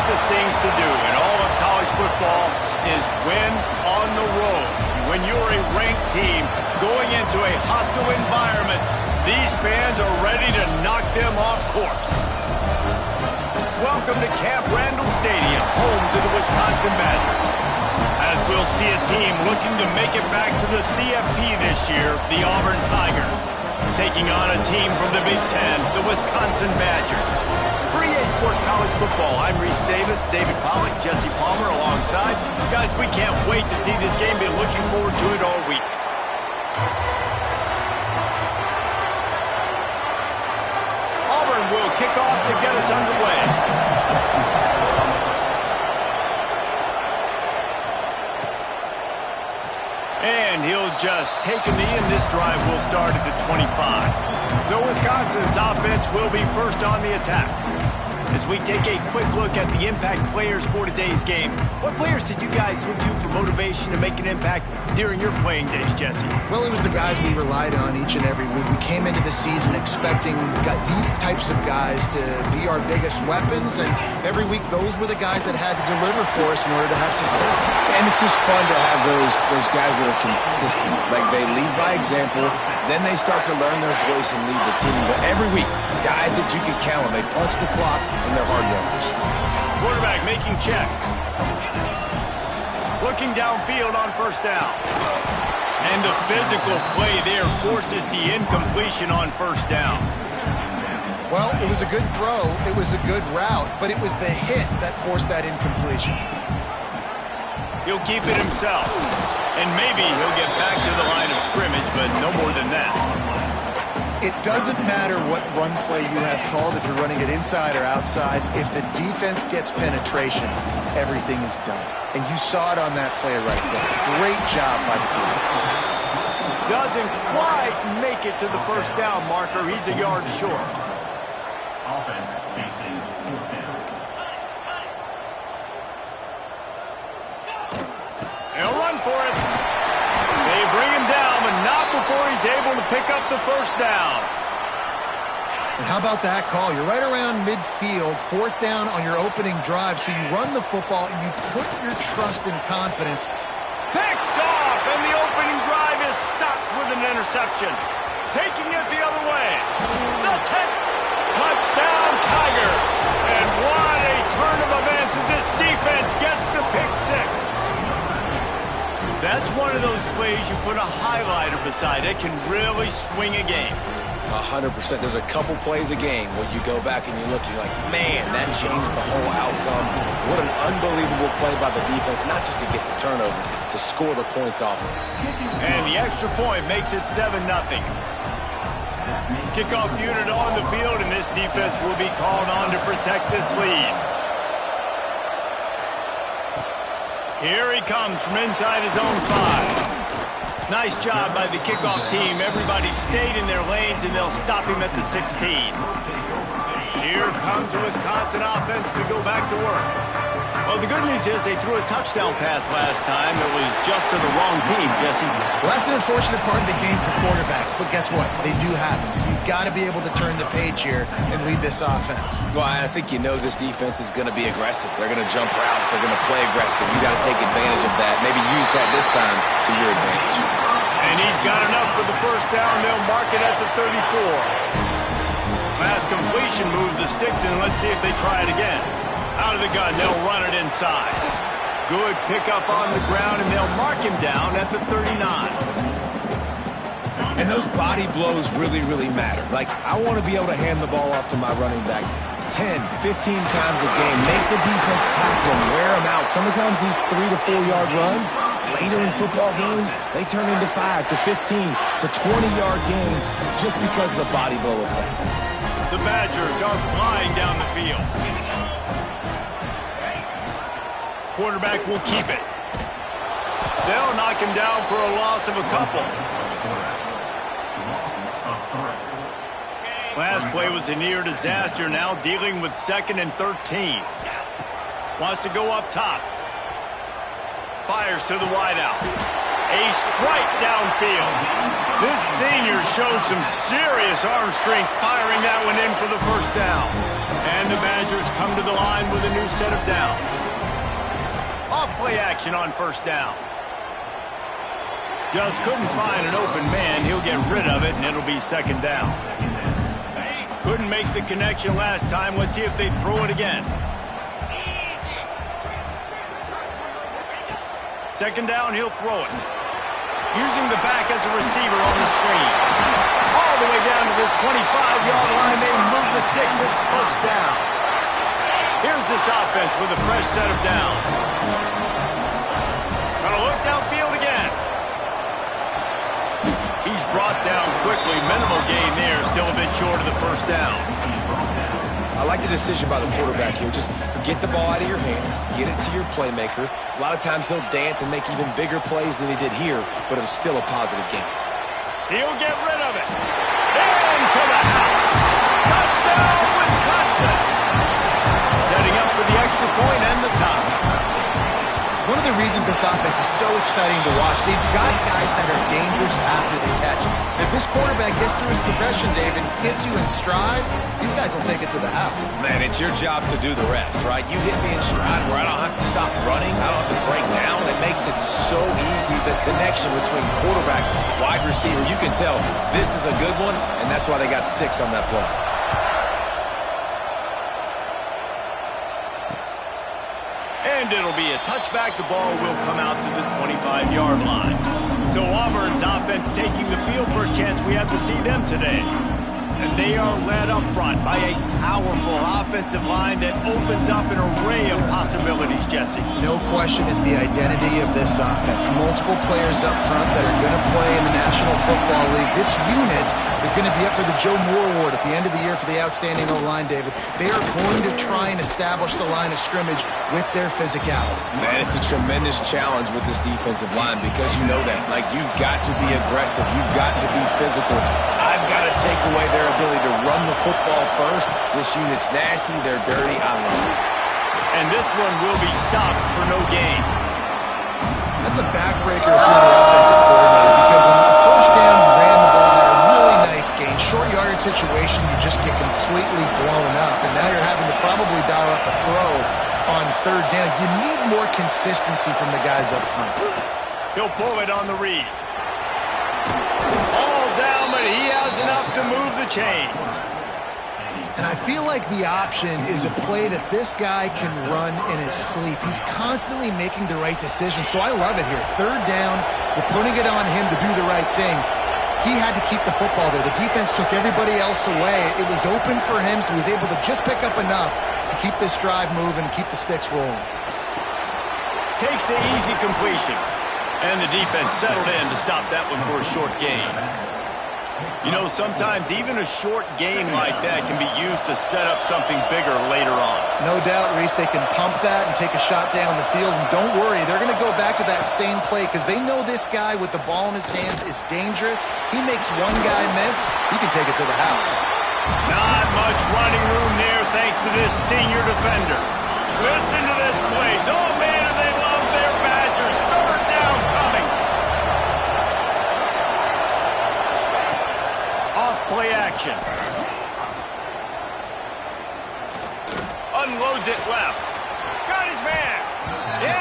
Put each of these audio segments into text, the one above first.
toughest things to do in all of college football is win on the road. When you're a ranked team going into a hostile environment, these fans are ready to knock them off course. Welcome to Camp Randall Stadium, home to the Wisconsin Badgers. As we'll see a team looking to make it back to the CFB this year, the Auburn Tigers, taking on a team from the Big Ten, the Wisconsin Badgers. For EA Sports College Football, I'm Reese Davis, David Pollack, Jesse Palmer alongside. Guys, we can't wait to see this game. Been looking forward to it all week. Auburn will kick off to get us underway. And he'll just take a knee, and this drive will start at the 25. So Wisconsin's offense will be first on the attack. As we take a quick look at the impact players for today's game, what players did you guys look to for motivation to make an impact during your playing days, Jesse? Well, it was the guys we relied on each and every week. We came into the season expecting these types of guys to be our biggest weapons, and every week those were the guys that had to deliver for us in order to have success. And it's just fun to have those guys that are consistent. Like, they lead by example, then they start to learn their voice and lead the team. But every week, guys that you can count on, they punch the clock, and they're hard runners. Quarterback making checks. Looking downfield on first down. And the physical play there forces the incompletion on first down. Well, it was a good throw, it was a good route, but it was the hit that forced that incompletion. He'll keep it himself. And maybe he'll get back to the line of scrimmage, but no more than that. It doesn't matter what run play you have called, if you're running it inside or outside. If the defense gets penetration, everything is done. And you saw it on that play right there. Great job by the team. Doesn't quite make it to the first down marker. He's a yard short. Offense facing fourth down. He'll run for it. They bring him down, but not before he's able to pick up the first down. And how about that call? You're right around midfield, fourth down on your opening drive, so you run the football and you put your trust and confidence. Picked off, and the opening drive is stopped with an interception. Taking it the other way. The touchdown Tigers. And what a turn of events as this defense gets the pick six. That's one of those plays you put a highlighter beside it, can really swing a game. 100%. There's a couple plays a game where you go back and you look and you're like, man, that changed the whole outcome. What an unbelievable play by the defense, not just to get the turnover, to score the points off of it. And the extra point makes it 7-0. Kickoff unit on the field, and this defense will be called on to protect this lead. Here he comes from inside his own 5. Nice job by the kickoff team. Everybody stayed in their lanes, and they'll stop him at the 16. Here comes the Wisconsin offense to go back to work. Well, the good news is they threw a touchdown pass last time. It was just to the wrong team, Jesse. Well, that's an unfortunate part of the game for quarterbacks, but guess what? They do happen. So you've got to be able to turn the page here and lead this offense. Well, I think you know this defense is going to be aggressive. They're going to jump routes. They're going to play aggressive. You got to take advantage of that. Maybe use that this time to your advantage. And he's got enough for the first down. They'll mark it at the 34. Last completion moved the sticks, and let's see if they try it again. Out of the gun, they'll run it inside. Good pickup on the ground, and they'll mark him down at the 39. And those body blows really, really matter. Like, I want to be able to hand the ball off to my running back 10, 15 times a game. Make the defense tackle him, wear him out. Sometimes these 3 to 4 yard runs, later in football games, they turn into 5 to 15 to 20 yard gains just because of the body blow effect. The Badgers are flying down the field. Quarterback will keep it. They'll knock him down for a loss of a couple. Last play was a near disaster, now dealing with 2nd and 13. Wants to go up top. Fires to the wideout. A strike downfield. This senior showed some serious arm strength firing that one in for the first down. And the Badgers come to the line with a new set of downs. Off play action on first down. Just couldn't find an open man. He'll get rid of it, and it'll be second down. Couldn't make the connection last time. Let's see if they throw it again. Second down, he'll throw it. Using the back as a receiver on the screen. All the way down to the 25-yard line. They move the sticks. It's first down. Here's this offense with a fresh set of downs. Gonna look downfield again. He's brought down quickly. Minimal gain there. Still a bit short of the first down. I like the decision by the quarterback here. Just get the ball out of your hands, get it to your playmaker. A lot of times he'll dance and make even bigger plays than he did here, but it was still a positive game. He'll get rid of it. Into the house. Touchdown, Wisconsin. Setting up for the extra point and the top. One of the reasons this offense is so exciting to watch, they've got guys that are dangerous after the catch. And if this quarterback gets through his progression, David, hits you in stride, these guys will take it to the house. Man, it's your job to do the rest, right? You hit me in stride where I don't have to stop running, I don't have to break down. It makes it so easy, the connection between quarterback, wide receiver. You can tell this is a good one, and that's why they got 6 on that play. And it'll be a touchback. The ball will come out to the 25-yard line. So Auburn's offense taking the field. First chance we have to see them today. And they are led up front by a powerful offensive line that opens up an array of possibilities, Jesse. No question it's the identity of this offense. Multiple players up front that are going to play in the National Football League. This unit is going to be up for the Joe Moore Award at the end of the year for the outstanding O-line, David. They are going to try and establish the line of scrimmage with their physicality. Man, it's a tremendous challenge with this defensive line because you know that. Like, you've got to be aggressive. You've got to be physical. I've got to take away their ability to run the football first. This unit's nasty. They're dirty. I love it. And this one will be stopped for no gain. That's a backbreaker if you're the offensive coordinator because on the first down, you ran the ball, had a really nice gain. Short yardage situation, you just get completely blown up. And now you're having to probably dial up a throw on third down. You need more consistency from the guys up front. He'll pull it on the read. All down, but he has enough to move the chains. And I feel like the option is a play that this guy can run in his sleep. He's constantly making the right decision, so I love it here. Third down, we're putting it on him to do the right thing. He had to keep the football there. The defense took everybody else away. It was open for him, so he was able to just pick up enough to keep this drive moving, keep the sticks rolling. Takes the easy completion. And the defense settled in to stop that one for a short gain. You know, sometimes even a short gain like that can be used to set up something bigger later on. No doubt, Reese, they can pump that and take a shot down the field. And don't worry, they're going to go back to that same play because they know this guy with the ball in his hands is dangerous. He makes one guy miss, he can take it to the house. Not much running room there thanks to this senior defender. Listen to this place. Oh, man, do they love their Badgers. Third down coming. Off-play action. Unloads it left. Got his man.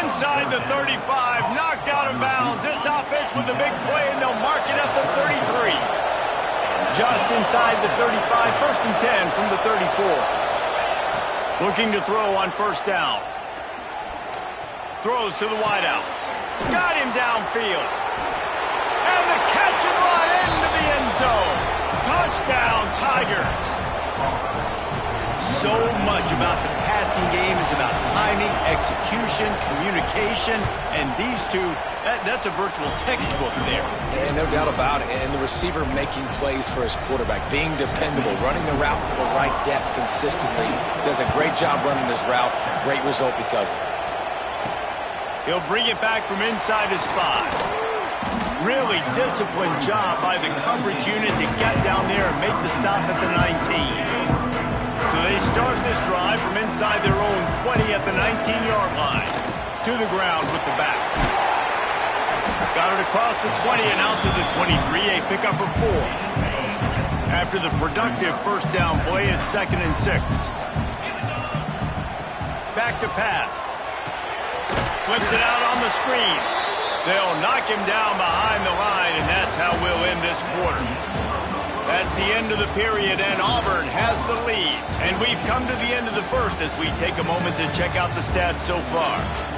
Inside the 35. Knocked out of bounds. This offense with a big play, and they'll mark it at the 33. Just inside the 35. First and 10 from the 34. Looking to throw on first down. Throws to the wideout. Got him downfield. And the catch and run into the end zone. Touchdown, Tigers. So much about the passing game is about timing, execution, communication, and these two, that's a virtual textbook there. And no doubt about it. And the receiver making plays for his quarterback, being dependable, running the route to the right depth consistently. Does a great job running his route. Great result because of it. He'll bring it back from inside his 5. Really disciplined job by the coverage unit to get down there and make the stop at the 19. So they start this drive from inside their own 20 at the 19-yard line. To the ground with the back. Got it across the 20 and out to the 23, a pickup of 4. After the productive first down play, it's 2nd and 6. back to pass. Flips it out on the screen. They'll knock him down behind the line, and that's how we'll end this quarter. That's the end of the period, and Auburn has the lead. And we've come to the end of the first as we take a moment to check out the stats so far.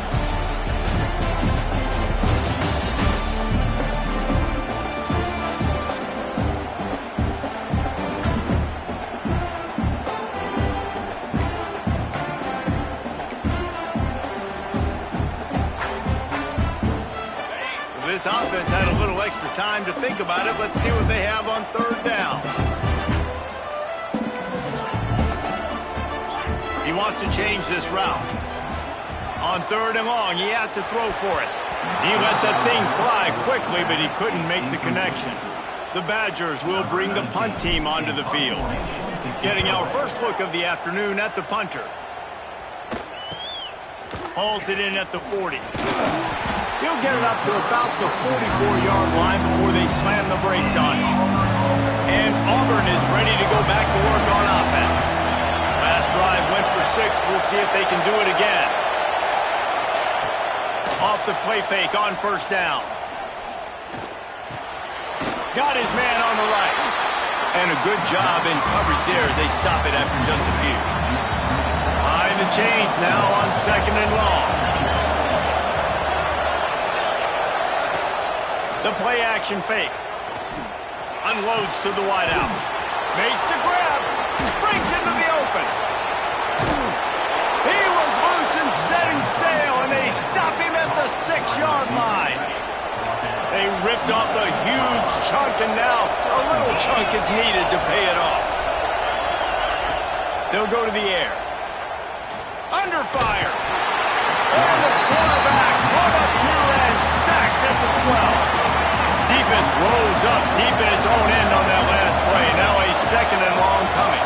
This offense had a little extra time to think about it. Let's see what they have on third down. He wants to change this route. On third and long, he has to throw for it. He let that thing fly quickly, but he couldn't make the connection. The Badgers will bring the punt team onto the field. Getting our first look of the afternoon at the punter. Hauls it in at the 40. He'll get it up to about the 44-yard line before they slam the brakes on him. And Auburn is ready to go back to work on offense. Last drive went for 6. We'll see if they can do it again. Off the play fake on first down. Got his man on the right. And a good job in coverage there as they stop it after just a few. Behind the chains now on second and long. The play action fake. Unloads to the wideout. Makes the grab. Brings into the open. He was loose and setting sail, and they stop him at the 6-yard line. They ripped off a huge chunk, and now a little chunk is needed to pay it off. They'll go to the air. Under fire. And the quarterback caught up to and sacked at the 12. Defense rose up deep in its own end on that last play. Now a second and long coming.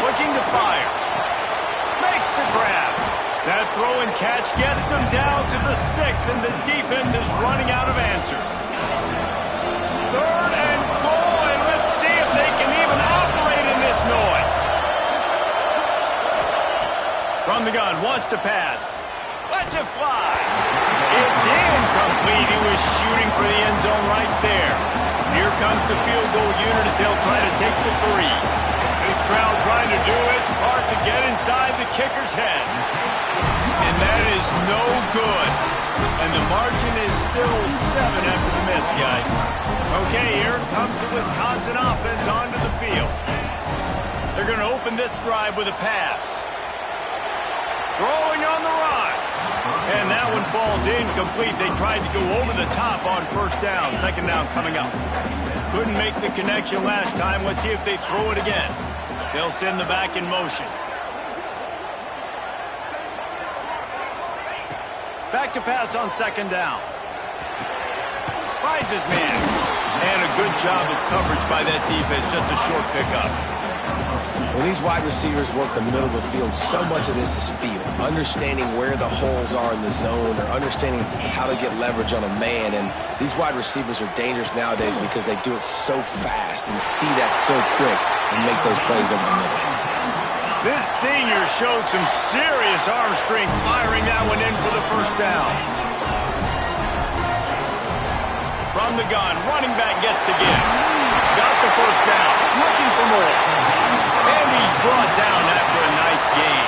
Looking to fire. Makes the grab. That throw and catch gets them down to the 6, and the defense is running out of answers. Third and goal, and let's see if they can even operate in this noise. From the gun, wants to pass. Lets it fly. It's incomplete. He was shooting for the end zone right there. Here comes the field goal unit as they'll try to take the 3. This crowd trying to do its part to get inside the kicker's head. And that is no good. And the margin is still 7 after the miss, guys. Okay, here comes the Wisconsin offense onto the field. They're going to open this drive with a pass. Throwing on the run. And that one falls incomplete. They tried to go over the top on first down. Second down coming up. Couldn't make the connection last time. Let's see if they throw it again. They'll send the back in motion. Back to pass on second down. Finds his man. And a good job of coverage by that defense. Just a short pickup. When these wide receivers work the middle of the field, so much of this is feel. Understanding where the holes are in the zone or understanding how to get leverage on a man. And these wide receivers are dangerous nowadays because they do it so fast and see that so quick and make those plays over the middle. This senior showed some serious arm strength firing that one in for the first down. From the gun, running back gets to give. Got the first down, looking for more. And he's brought down after a nice gain.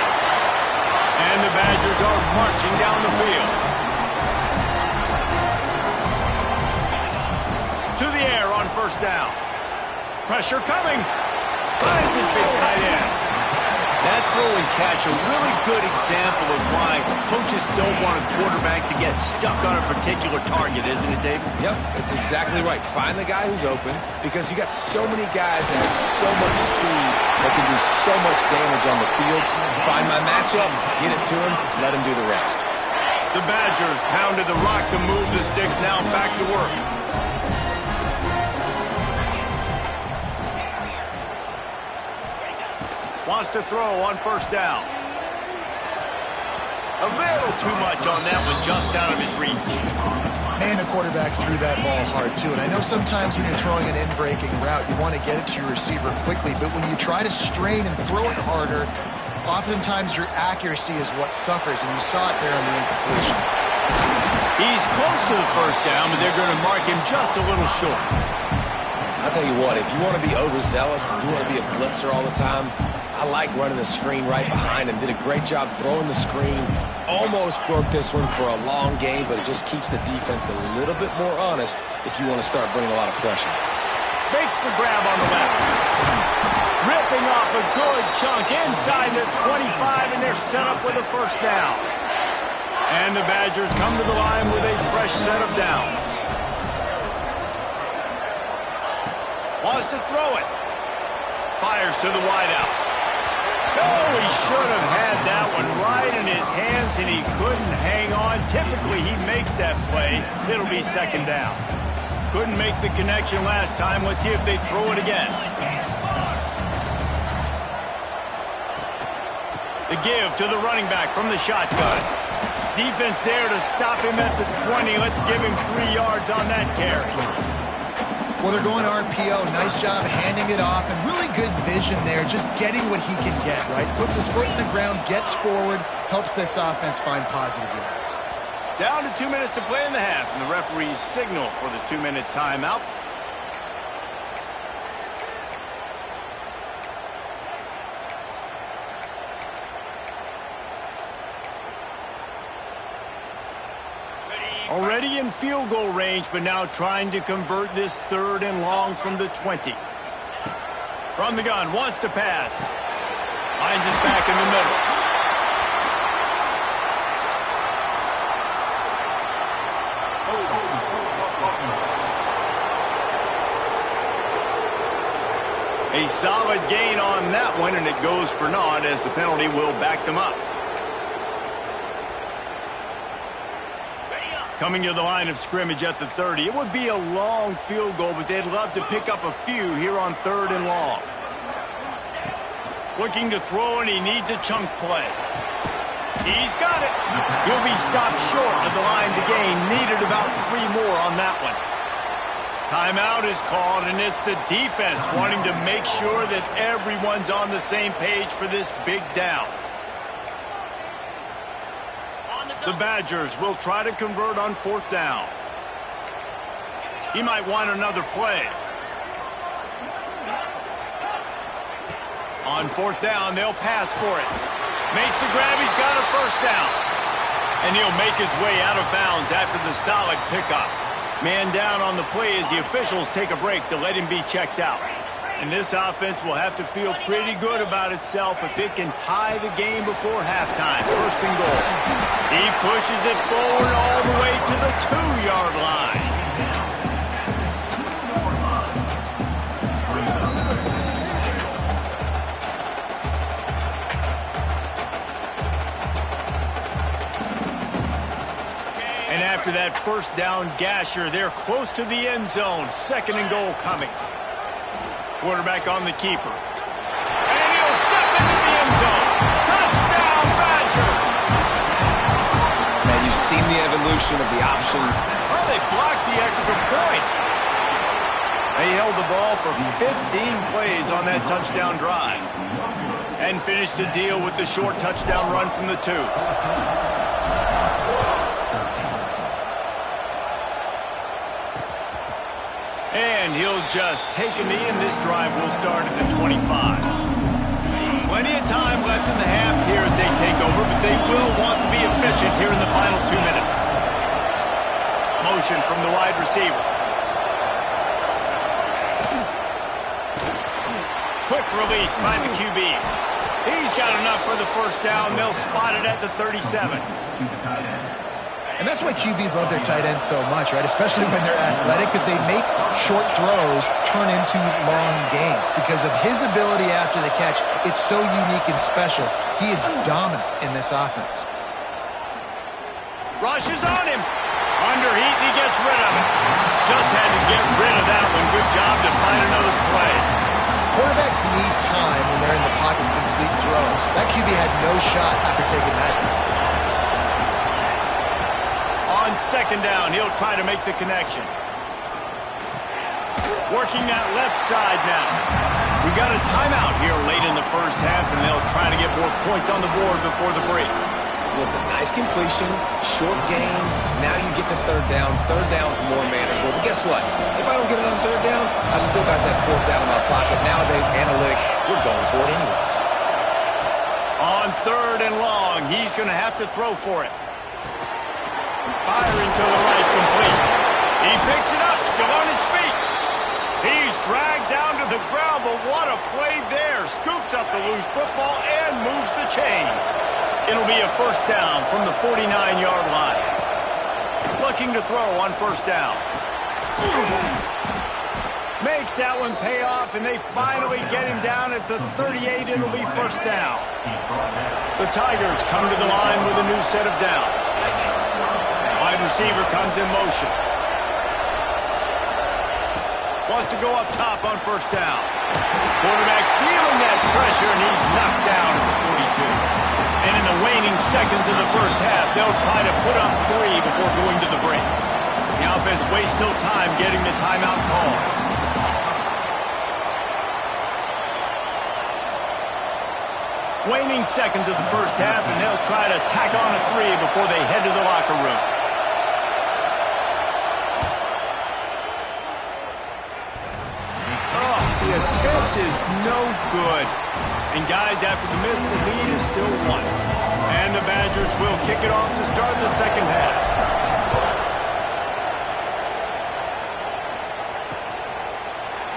And the Badgers are marching down the field. To the air on first down. Pressure coming. Finds his big tight end. That throw and catch, a really good example of why coaches don't want a quarterback to get stuck on a particular target, isn't it, David? Yep, it's exactly right. Find the guy who's open because you got so many guys that have so much speed that can do so much damage on the field. Find my matchup, get it to him, let him do the rest. The Badgers pounded the rock to move the sticks, now back to work. Wants to throw on first down. A little too much on that one, just out of his reach. Man, the quarterback threw that ball hard, too. And I know sometimes when you're throwing an in-breaking route, you want to get it to your receiver quickly. But when you try to strain and throw it harder, oftentimes your accuracy is what suffers, and you saw it there on the incompletion. He's close to the first down, but they're going to mark him just a little short. I'll tell you what, if you want to be overzealous and you want to be a blitzer all the time, I like running the screen right behind him. Did a great job throwing the screen. Almost broke this one for a long game, but it just keeps the defense a little bit more honest if you want to start bringing a lot of pressure. Makes the grab on the left. Ripping off a good chunk inside the 25, and they're set up with a first down. And the Badgers come to the line with a fresh set of downs. Wants to throw it. Fires to the wideout. Oh, he should have had that one right in his hands, and he couldn't hang on. Typically, he makes that play. It'll be second down. Couldn't make the connection last time. Let's see if they throw it again. The give to the running back from the shotgun. Defense there to stop him at the 20. Let's give him 3 yards on that carry. Well, they're going RPO. Nice job handing it off, and really good vision there, just getting what he can get, right? Puts his foot in the ground, gets forward, helps this offense find positive yards. Down to 2 minutes to play in the half, and the referees signal for the 2-minute timeout. Already in field goal range, but now trying to convert this 3rd and long from the 20. From the gun, wants to pass. Finds us back in the middle. A solid gain on that one, and it goes for naught as the penalty will back them up. Coming to the line of scrimmage at the 30. It would be a long field goal, but they'd love to pick up a few here on 3rd and long. Looking to throw, and he needs a chunk play. He's got it. He'll be stopped short of the line to gain. Needed about 3 more on that one. Timeout is called, and it's the defense wanting to make sure that everyone's on the same page for this big down. The Badgers will try to convert on 4th down. He might want another play. On 4th down, they'll pass for it. Makes the grab, he's got a first down. And he'll make his way out of bounds after the solid pickup. Man down on the play as the officials take a break to let him be checked out. And this offense will have to feel pretty good about itself if it can tie the game before halftime. 1st and goal. He pushes it forward all the way to the 2-yard line. And after that first down gasher, they're close to the end zone. 2nd and goal coming. Quarterback on the keeper. And he'll step into the end zone. Touchdown, Badgers! Man, you've seen the evolution of the option. Oh, they blocked the extra point. They held the ball for 15 plays on that touchdown drive. And finished the deal with the short touchdown run from the 2. And he'll just take a knee, and this drive will start at the 25. Plenty of time left in the half here as they take over, but they will want to be efficient here in the final 2 minutes. Motion from the wide receiver. Quick release by the QB. He's got enough for the first down. They'll spot it at the 37. And that's why QBs love their tight ends so much, right? Especially when they're athletic, because they make short throws turn into long gains. Because of his ability after the catch, it's so unique and special. He is dominant in this offense. Rushes on him. Underheat, and he gets rid of it. Just had to get rid of that one. Good job to find another play. Quarterbacks need time when they're in the pocket to complete throws. That QB had no shot after taking that hit. On 2nd down, he'll try to make the connection. Working that left side now. We got a timeout here late in the first half, and they'll try to get more points on the board before the break. Listen, nice completion, short game. Now you get to third down. Third down's more manageable. But guess what? If I don't get it on third down, I still got that fourth down in my pocket. Nowadays, analytics, we're going for it anyways. On third and long, he's going to have to throw for it. Firing to the right, complete. He picks it up, still on his feet. He's dragged down to the ground, but what a play there. Scoops up the loose football and moves the chains. It'll be a first down from the 49-yard line. Looking to throw on first down. Makes that one pay off, and they finally get him down at the 38. It'll be first down. The Tigers come to the line with a new set of downs. Wide receiver comes in motion. Wants to go up top on first down. Quarterback feeling that pressure, and he's knocked down at the 42. And in the waning seconds of the first half, they'll try to put up 3 before going to the break. The offense wastes no time getting the timeout called. Waning seconds of the first half, and they'll try to tack on a 3 before they head to the locker room. Oh, the attempt is no good. And guys, after the miss, the lead is still 1. And the Badgers will kick it off to start the second half.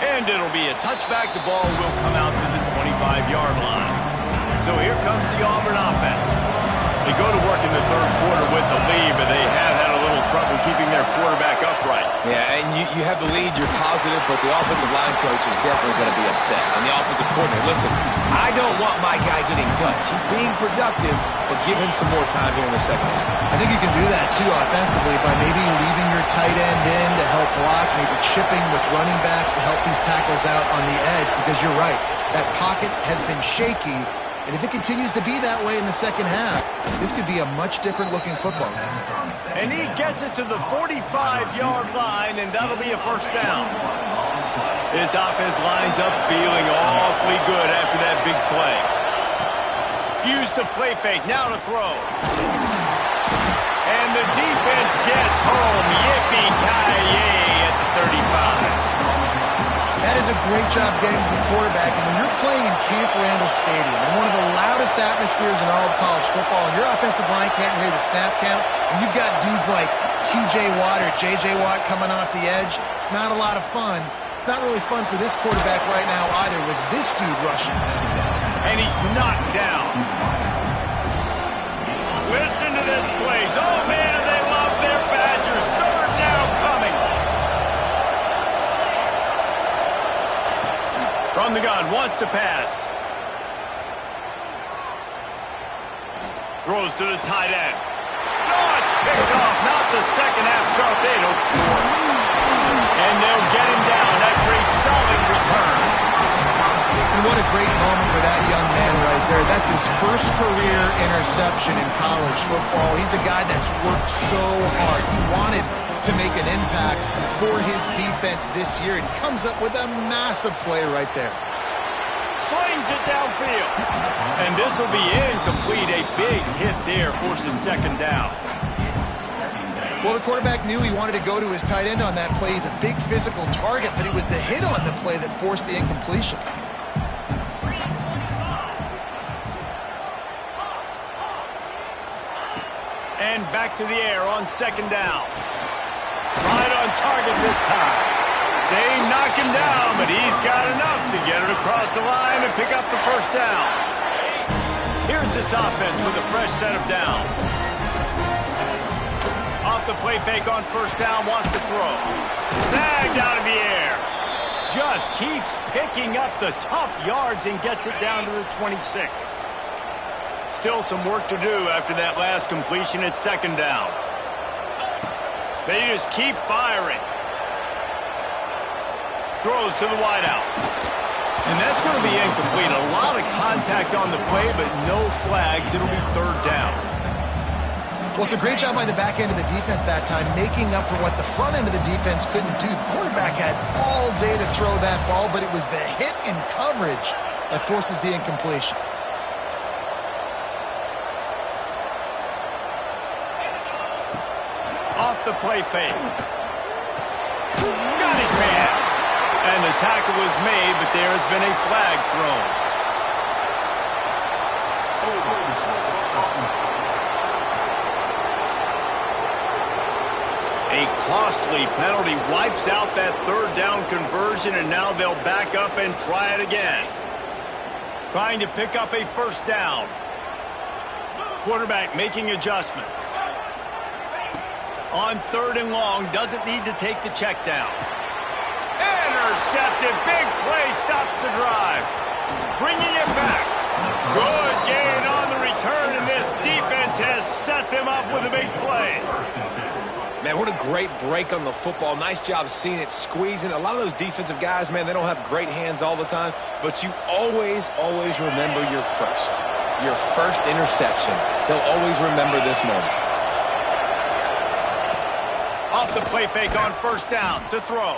And it'll be a touchback. The ball will come out to the 25-yard line. So here comes the Auburn offense. They go to work in the third quarter with the lead, but they have had a little trouble keeping their quarterback upright. Yeah, and you have the lead, you're positive, but the offensive line coach is definitely going to be upset. And the offensive coordinator, listen, I don't want my guy getting touched. He's being productive, but give him some more time here in the second half. I think you can do that, too, offensively, by maybe leaving your tight end in to help block, maybe chipping with running backs to help these tackles out on the edge, because you're right, that pocket has been shaky. And if it continues to be that way in the second half, this could be a much different-looking football. And he gets it to the 45-yard line, and that'll be a first down. This offense lines up feeling awfully good after that big play. Use the play fake, now to throw. And the defense gets home. Yippee-ki-yay at the 35. That is a great job getting to the quarterback. And when you're playing in Camp Randall Stadium, in one of the loudest atmospheres in all of college football, and your offensive line can't hear the snap count, and you've got dudes like T.J. Watt or J.J. Watt coming off the edge, it's not a lot of fun. It's not really fun for this quarterback right now either with this dude rushing. And he's knocked down. Listen to this place. Oh, man, do they love their Badgers. Third down coming. From the gun, wants to pass. Throws to the tight end. No, it's picked off. Not the second half start they'd hoped for. And they'll get him down after a solid return. And what a great moment for that young man right there. That's his first career interception in college football. He's a guy that's worked so hard. He wanted to make an impact for his defense this year, and he comes up with a massive play right there. Slings it downfield. And this will be incomplete. A big hit there forces second down. Well, the quarterback knew he wanted to go to his tight end on that play. He's a big physical target, but it was the hit on the play that forced the incompletion. And back to the air on second down. Right on target this time. They knock him down, but he's got enough to get it across the line and pick up the first down. Here's this offense with a fresh set of downs. Off the play fake on first down, wants to throw. Snagged out of the air. Just keeps picking up the tough yards and gets it down to the 26. Still some work to do after that last completion at second down. They just keep firing. Throws to the wideout. And that's going to be incomplete. A lot of contact on the play, but no flags. It'll be third down. Well, it's a great job by the back end of the defense that time, making up for what the front end of the defense couldn't do. The quarterback had all day to throw that ball, but it was the hit and coverage that forces the incompletion. Off the play fake. Got his man. And the tackle was made, but there has been a flag thrown. A costly penalty wipes out that third down conversion, and now they'll back up and try it again. Trying to pick up a first down. Quarterback making adjustments. On third and long, doesn't need to take the check down. Intercepted, big play, stops the drive. Bringing it back. Good gain on the return, and this defense has set them up with a big play. Man, what a great break on the football. Nice job seeing it, squeezing. A lot of those defensive guys, man, they don't have great hands all the time, but you always remember your first interception. They'll always remember this moment. Off the play fake on first down to throw.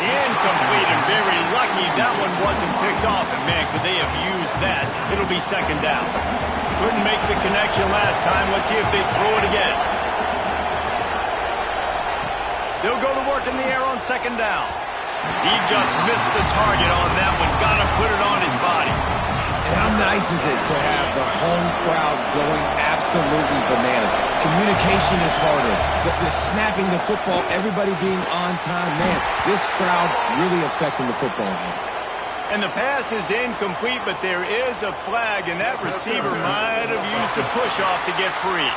Incomplete, and very lucky that one wasn't picked off. And, man, could they have used that? It'll be second down. Couldn't make the connection last time. Let's see if they throw it again. They'll go to work in the air on second down. He just missed the target on that one. Got to put it on his body. And how nice is it to have the home crowd going absolutely bananas? Communication is harder, but they're snapping the football, everybody being on time. Man, this crowd really affecting the football game. And the pass is incomplete, but there is a flag, and that receiver might have used a push-off to get free.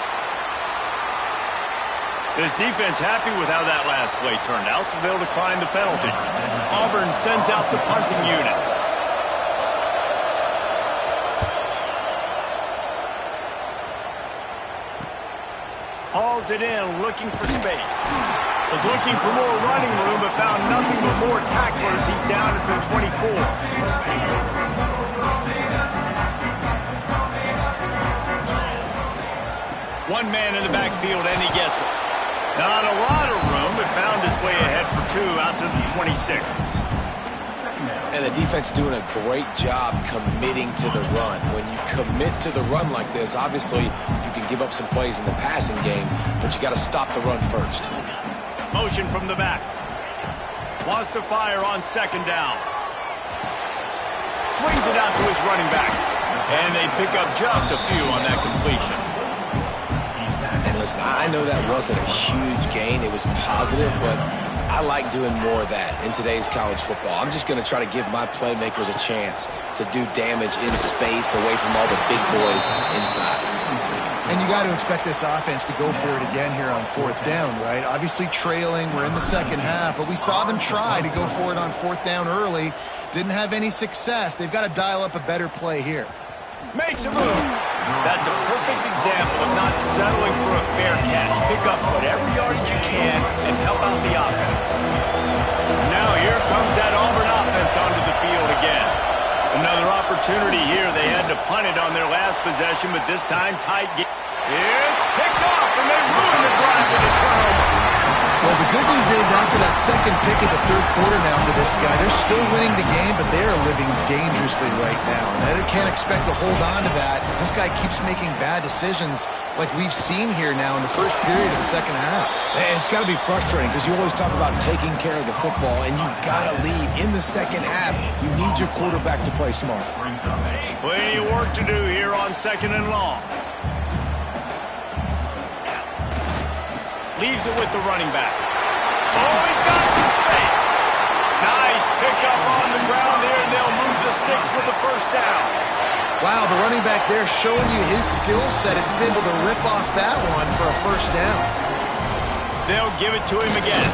This defense happy with how that last play turned out, so they'll decline the penalty. Auburn sends out the punting unit. Hauls it in, looking for space. Was looking for more running room, but found nothing but more tacklers. He's down at the 24. One man in the backfield, and he gets it. Not a lot of room, but found his way ahead for two out to the 26. And the defense doing a great job committing to the run. When you commit to the run like this, obviously you can give up some plays in the passing game, but you got to stop the run first. Motion from the back. Wants to fire on second down. Swings it out to his running back. And they pick up just a few on that completion. And listen, I know that wasn't a huge gain. It was positive, but I like doing more of that in today's college football. I'm just going to try to give my playmakers a chance to do damage in space away from all the big boys inside. And you got to expect this offense to go for it again here on fourth down, right? Obviously trailing, we're in the second half, but we saw them try to go for it on fourth down early. Didn't have any success. They've got to dial up a better play here. Makes a move. That's a perfect example of not settling for a fair catch. Pick up whatever yardage you can and help out the offense. Now here comes that Auburn offense onto the field again. Another opportunity here. They had to punt it on their last possession, but this time tight game. It's picked off, and they ruined the drive with a turnover. Well, the good news is after that second pick of the third quarter now for this guy, they're still winning the game, but they are living dangerously right now. And they can't expect to hold on to that. This guy keeps making bad decisions like we've seen here now in the first period of the second half. And it's got to be frustrating because you always talk about taking care of the football, and you've got to lead in the second half. You need your quarterback to play smart. Plenty of work to do here on second and long. Leaves it with the running back. Oh, he's got some space. Nice pickup on the ground there, and they'll move the sticks with the first down. Wow, the running back there showing you his skill set as he's able to rip off that one for a first down. They'll give it to him again.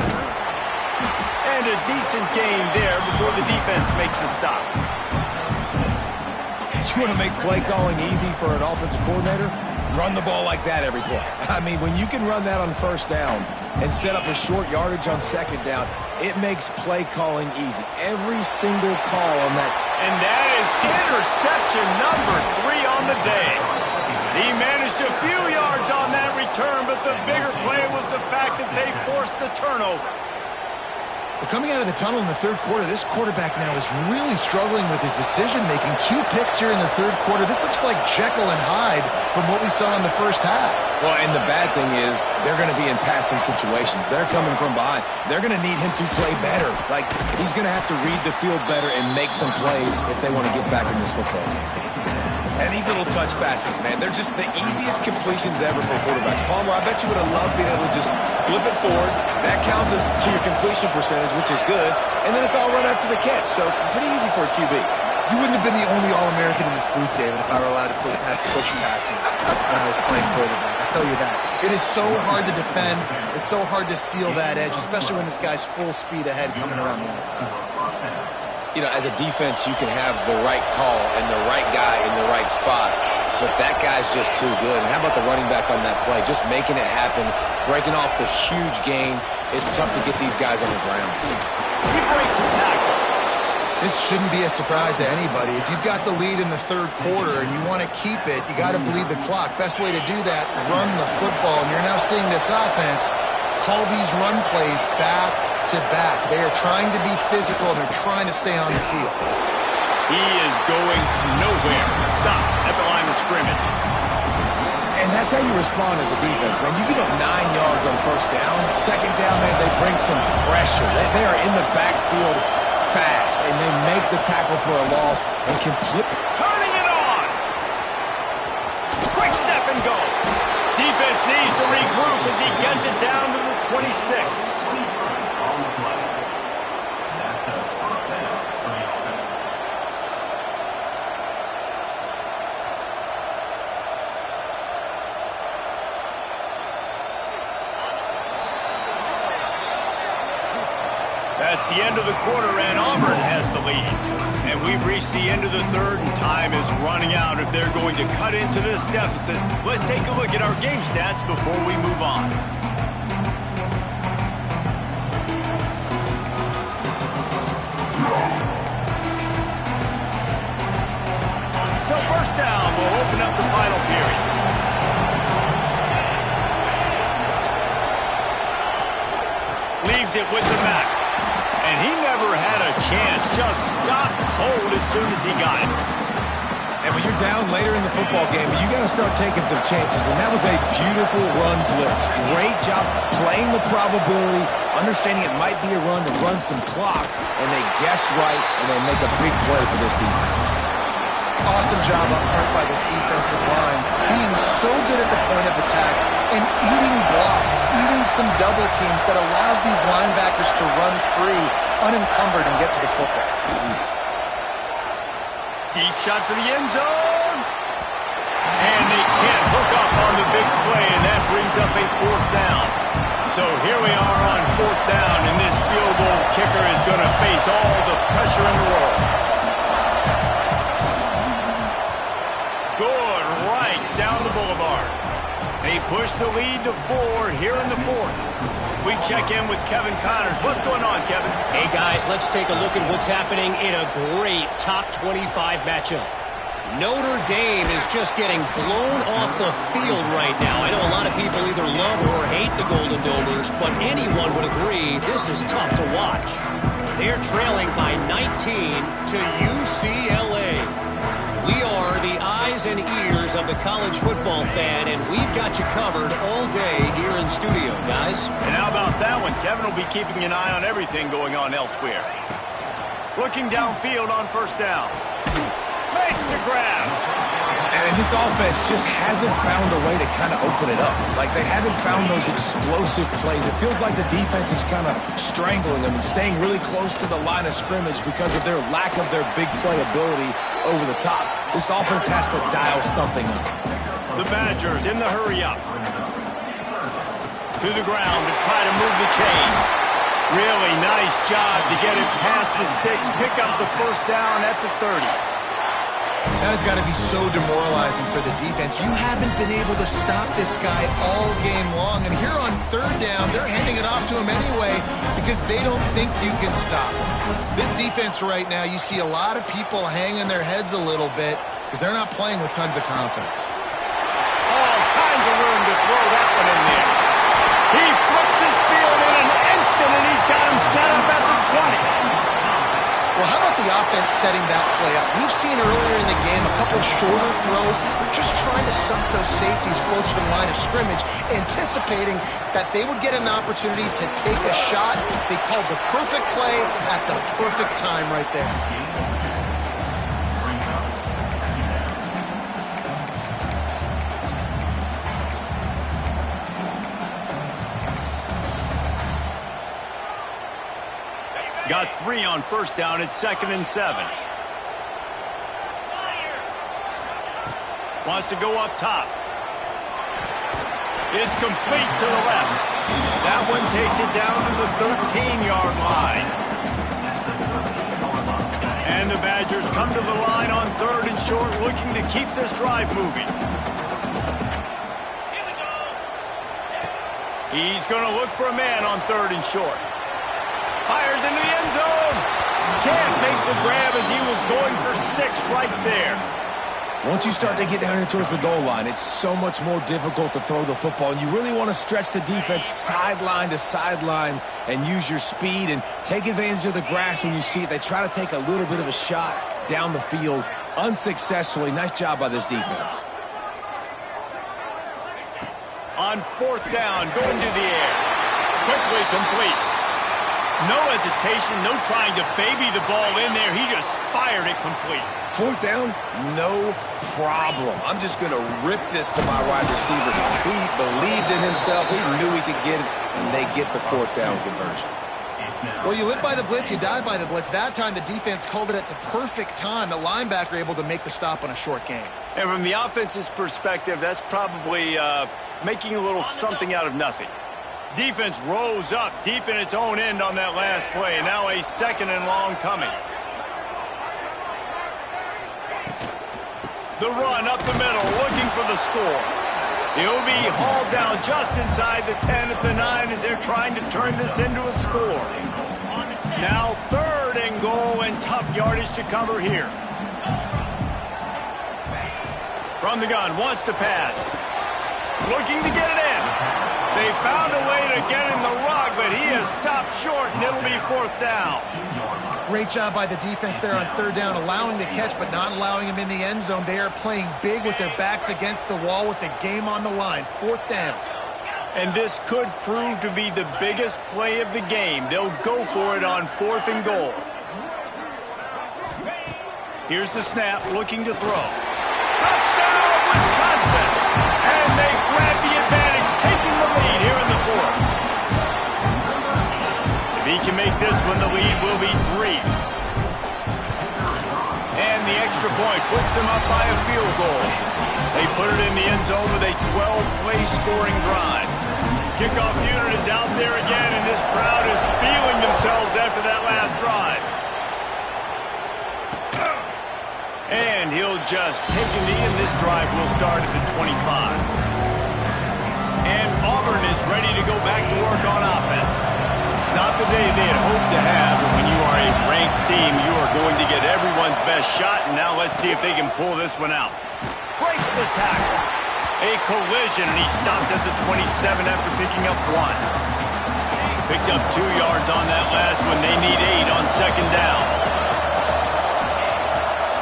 And a decent gain there before the defense makes a stop. You want to make play calling easy for an offensive coordinator? Run the ball like that every play. I mean, when you can run that on first down and set up a short yardage on second down, it makes play calling easy. Every single call on that. And that is interception number 3 on the day. He managed a few yards on that return, but the bigger play was the fact that they forced the turnover. Well, coming out of the tunnel in the third quarter, this quarterback now is really struggling with his decision-making. 2 picks here in the third quarter. This looks like Jekyll and Hyde from what we saw in the first half. Well, and the bad thing is they're going to be in passing situations. They're coming from behind. They're going to need him to play better. Like, he's going to have to read the field better and make some plays if they want to get back in this football game. And these little touch passes, man, they're just the easiest completions ever for quarterbacks. Palmer, I bet you would have loved being able to just flip it forward. That counts as to your completion percentage, which is good. And then it's all right after the catch. So pretty easy for a QB. You wouldn't have been the only All-American in this booth, David, if I were allowed to have push passes when I was playing quarterback. I tell you that. It is so hard to defend. It's so hard to seal that edge, especially when this guy's full speed ahead coming around the outside. You know, as a defense, you can have the right call and the right guy in the right spot, but that guy's just too good. And how about the running back on that play? Just making it happen, breaking off the huge gain. It's tough to get these guys on the ground. He breaks the tackle. This shouldn't be a surprise to anybody. If you've got the lead in the third quarter and you want to keep it, you got to bleed the clock. Best way to do that, run the football. And you're now seeing this offense call these run plays back to back. They are trying to be physical, and they're trying to stay on the field. He is going nowhere. Stop at the line of scrimmage. And that's how you respond as a defense, man. You give up 9 yards on first down. Second down, man, they bring some pressure. They are in the backfield fast, and they make the tackle for a loss and complete. Turning it on. Quick step and go. Defense needs to regroup as he gets it down to the 26. On the play. That's a first down for the offense. That's the end of the quarter, and Auburn has the lead. And we've reached the end of the third, and time is running out if they're going to cut into this deficit. Let's take a look at our game stats before we move on. So first down will open up the final period. Leaves it with the back. And he never had a chance. Just stopped cold as soon as he got it. And when you're down later in the football game, you got to start taking some chances. And that was a beautiful run blitz. Great job playing the probability, understanding it might be a run to run some clock. And they guess right, and they make a big play for this defense. Awesome job up front by this defensive line, being so good at the point of attack and eating blocks, eating some double teams that allows these linebackers to run free, unencumbered, and get to the football. Deep shot for the end zone. And they can't hook up on the big play, and that brings up a fourth down. So here we are on fourth down, and this field goal kicker is going to face all the pressure in the world. Good, right down the boulevard. They push the lead to 4 here in the fourth. We check in with Kevin Connors. What's going on, Kevin? Hey, guys, let's take a look at what's happening in a great top 25 matchup. Notre Dame is just getting blown off the field right now. I know a lot of people either love or hate the Golden Domers, but anyone would agree this is tough to watch. They're trailing by 19 to UCLA. We are the eyes and ears of the college football fan, and we've got you covered all day here in studio, guys. And how about that one? Kevin will be keeping an eye on everything going on elsewhere. Looking downfield on first down. Makes the grab. And this offense just hasn't found a way to kind of open it up. Like, they haven't found those explosive plays. It feels like the defense is kind of strangling them and staying really close to the line of scrimmage because of their lack of their big play ability over the top. This offense has to dial something up. The Badgers in the hurry up. To the ground to try to move the chains. Really nice job to get it past the sticks. Pick up the first down at the 30. That has got to be so demoralizing for the defense. You haven't been able to stop this guy all game long. And here on third down, they're handing it off to him anyway because they don't think you can stop him. This defense right now, you see a lot of people hanging their heads a little bit because they're not playing with tons of confidence. All kinds of room to to throw that one in there. He flips his field in an instant, and he's got him set up at the 20. Well, how about the offense setting that play up? We've seen earlier in the game a couple shorter throws. They're just trying to suck those safeties closer to the line of scrimmage, anticipating that they would get an opportunity to take a shot. They called the perfect play at the perfect time right there. Got 3 on first down at 2nd and 7. Wants to go up top. It's complete to the left. That one takes it down to the 13-yard line. And the Badgers come to the line on 3rd and short, looking to keep this drive moving. He's going to look for a man on 3rd and short. Fires into the end zone. Can't make the grab as he was going for 6 right there. Once you start to get down here towards the goal line, it's so much more difficult to throw the football. And you really want to stretch the defense sideline to sideline and use your speed and take advantage of the grass when you see it. They try to take a little bit of a shot down the field unsuccessfully. Nice job by this defense. On 4th down, going to the air. Quickly complete. No hesitation, no trying to baby the ball in there. He just fired it complete. 4th down, no problem. I'm just going to rip this to my wide receiver. He believed in himself. He knew he could get it, and they get the 4th down conversion. Well, you live by the blitz, you die by the blitz. That time, the defense called it at the perfect time. The linebacker able to make the stop on a short gain. And from the offense's perspective, that's probably making a little something out of nothing. Defense rose up deep in its own end on that last play, and now a 2nd and long coming. The run up the middle, looking for the score. He'll be hauled down just inside the 10 at the 9 as they're trying to turn this into a score. Now 3rd and goal, and tough yardage to cover here. From the gun, wants to pass. Looking to get it in. They found a way to get in the rug, but he has stopped short, and it'll be 4th down. Great job by the defense there on 3rd down, allowing the catch but not allowing him in the end zone. They are playing big with their backs against the wall with the game on the line. 4th down. And this could prove to be the biggest play of the game. They'll go for it on 4th and goal. Here's the snap, looking to throw. Touchdown, Wisconsin! And they grab the advantage, taking the lead here in the 4th. If he can make this one, the lead will be 3. And the extra point puts them up by a field goal. They put it in the end zone with a 12-play scoring drive. Kickoff unit is out there again, and this crowd is feeling themselves after that last drive. And he'll just take a knee, and this drive will start at the 25. And Auburn is ready to go back to work on offense. Not the day they had hoped to have, but when you are a ranked team, you are going to get everyone's best shot, and now let's see if they can pull this one out. Breaks the tackle. A collision, and he stopped at the 27 after picking up 1. Picked up 2 yards on that last one. They need 8 on 2nd down.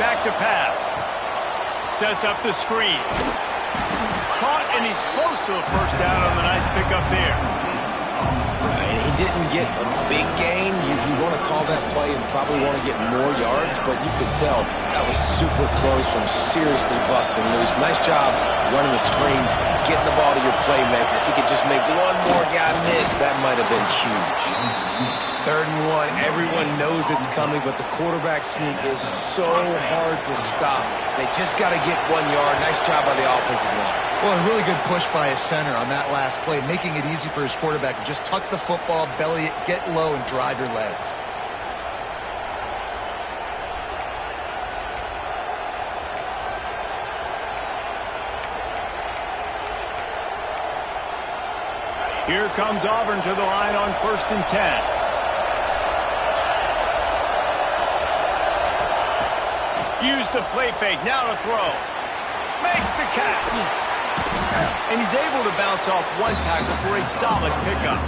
Back to pass. Sets up the screen. Caught, and he's close to a 1st down on the nice pickup there. And he didn't get a big gain. You want to call that play and probably want to get more yards, but you could tell that was super close from seriously busting loose. Nice job running the screen, getting the ball to your playmaker. If he could just make one more guy miss, that might have been huge. 3rd and 1, everyone knows it's coming, but the quarterback sneak is so hard to stop. They just got to get 1 yard. Nice job by the offensive line. Well, a really good push by his center on that last play, making it easy for his quarterback to just tuck the football, belly it, get low, and drive your legs. Here comes Auburn to the line on 1st and 10. Use the play fake, now to throw. Makes the catch. And he's able to bounce off one tackle for a solid pickup.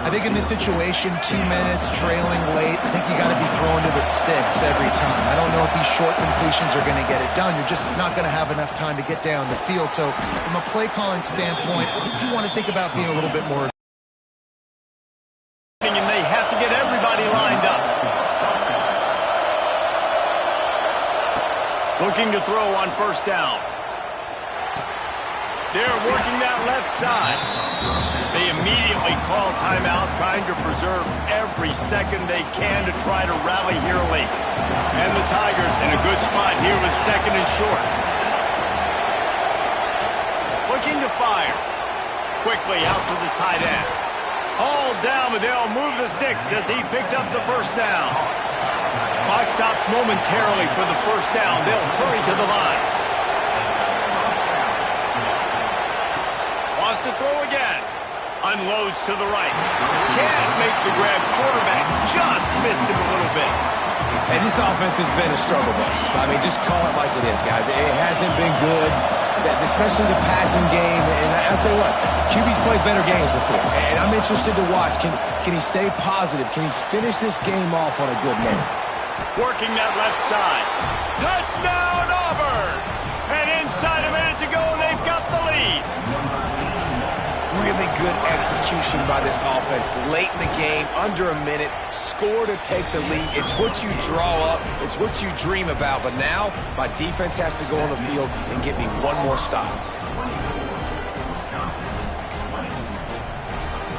I think in this situation, 2 minutes, trailing late, I think you got to be throwing to the sticks every time. I don't know if these short completions are going to get it done. You're just not going to have enough time to get down the field. So from a play calling standpoint, I think you want to think about being a little bit more. And they have to get everybody lined up. Looking to throw on first down. They're working that left side. They immediately call timeout, trying to preserve every second they can to try to rally here late. And the Tigers in a good spot here with second and short. Looking to fire. Quickly out to the tight end. All down, but they'll move the sticks as he picks up the first down. Clock stops momentarily for the first down. They'll hurry to the line. Wants to throw again. Unloads to the right. Can't make the grab. Quarterback just missed him a little bit. And this offense has been a struggle bus. I mean, just call it like it is, guys. It hasn't been good, especially the passing game. And I'll tell you what, QB's played better games before. And I'm interested to watch. Can he stay positive? Can he finish this game off on a good note? Working that left side. Touchdown, Auburn! And inside a minute to go, and they've got the lead. Really good execution by this offense late in the game, under a minute, score to take the lead. It's what you draw up, it's what you dream about, but now my defense has to go on the field and get me one more stop.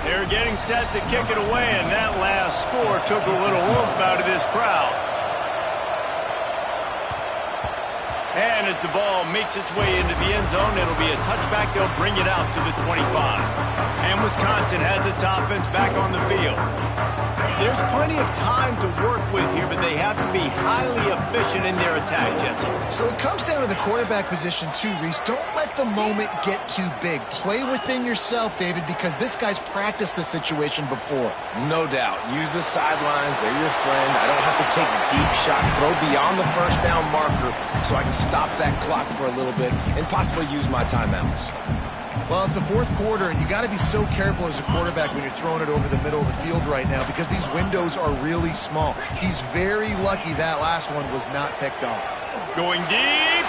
They're getting set to kick it away, and that last score took a little oomph out of this crowd. And as the ball makes its way into the end zone, it'll be a touchback. They'll bring it out to the 25. And Wisconsin has its offense back on the field. There's plenty of time to work with here, but they have to be highly efficient in their attack, Jesse. So it comes down to the quarterback position too, Reese. Don't let the moment get too big. Play within yourself, David, because this guy's practiced this situation before. No doubt. Use the sidelines. They're your friend. I don't have to take deep shots. Throw beyond the first down marker so I can stop that clock for a little bit and possibly use my timeouts. Well, it's the fourth quarter, and you got to be so careful as a quarterback when you're throwing it over the middle of the field right now because these windows are really small. He's very lucky that last one was not picked off. Going deep.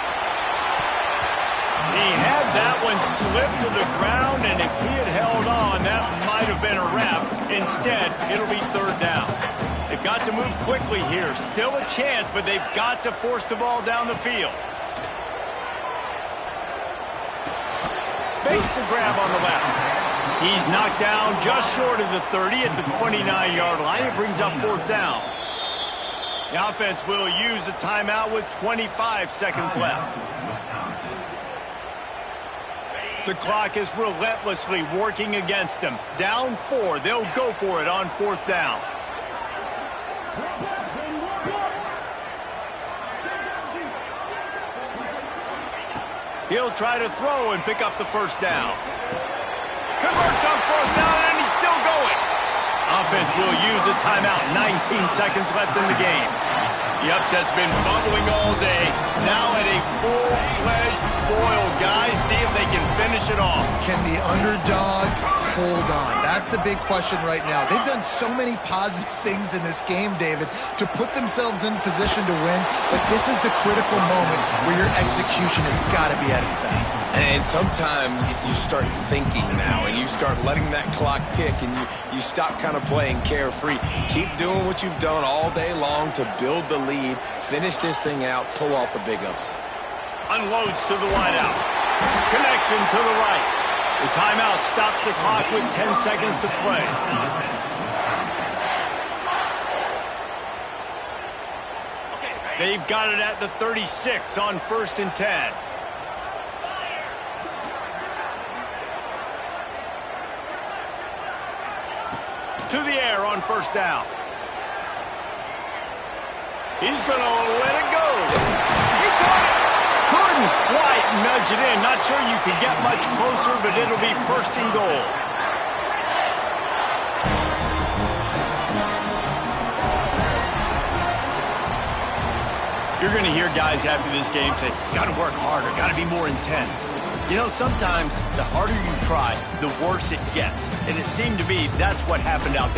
He had that one slip to the ground, and if he had held on, that might have been a wrap. Instead, it'll be third down. They've got to move quickly here. Still a chance, but they've got to force the ball down the field. Makes the grab on the left. He's knocked down just short of the 30 at the 29-yard line. It brings up fourth down. The offense will use a timeout with 25 seconds left. The clock is relentlessly working against them. Down 4. They'll go for it on fourth down. He'll try to throw and pick up the first down. Converts on fourth down, and he's still going. Offense will use a timeout. 19 seconds left in the game. The upset's been bubbling all day. Now at a full-fledged boil, guys. See if they can finish it off. Can the underdog hold on? That's the big question right now. They've done so many positive things in this game, David, to put themselves in position to win, but this is the critical moment where your execution has got to be at its best. And sometimes you start thinking now, and you start letting that clock tick, and you stop kind of playing carefree. Keep doing what you've done all day long to build the lead, finish this thing out, pull off the big upset. Unloads to the wideout. Connection to the right. The timeout stops the clock with 10 seconds to play. They've got it at the 36 on 1st and 10. To the air on first down. He's going to let it go. He caught it. Couldn't quite nudge it in. Not sure you could get much closer, but it'll be first and goal. You're going to hear guys after this game say, got to work harder, got to be more intense. You know, sometimes the harder you try, the worse it gets. And it seemed to be that's what happened out there